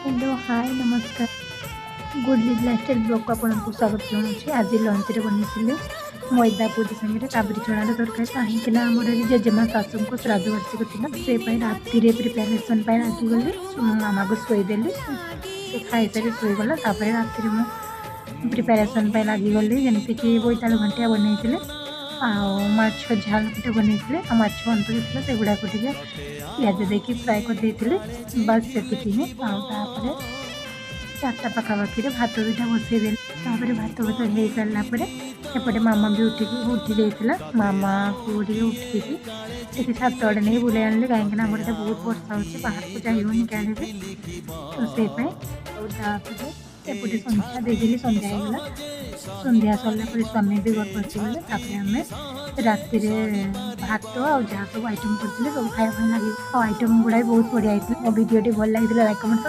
Hello hi नमस्कार good live lifestyle blog को आपको स्वागत जनाऊँगी। आज लंच रे बनी मैदा पूरी सागर काबुली चणार तरकारी कहीं आमर जेजेमा शाशु को श्राद्ध वार्षिक थी से राति प्रिपेरेसन लगिगली मामा को शोदेली से खाई सारी शोगला राति प्रिपेरेसन लगिगली जमीक बोईतालु घंटिया बनई माछ झाल गोटे बनई माछ अंत से गुड़ाक पिज देकी फ्राए कर बस से ही आपर चार्टा पखापाखि भात दुटा बसईदे भात भात हो सारापर एपटे मामा भी उठी जाइए मामा को उठिकी छात आड़े नहीं बुलाई आने कहीं आम बहुत वर्षा हो बाहर को जाइए क्या तो से एपटे संध्या देदेली संध्या होगा संध्या सरला स्वामी भी घर पशिगले आम राति भात आ जहाँ सब आइटम करते सब खाया लगे आइटम गुड़ा बहुत बढ़िया मो भिडियो भल लगी लाइक कमेंट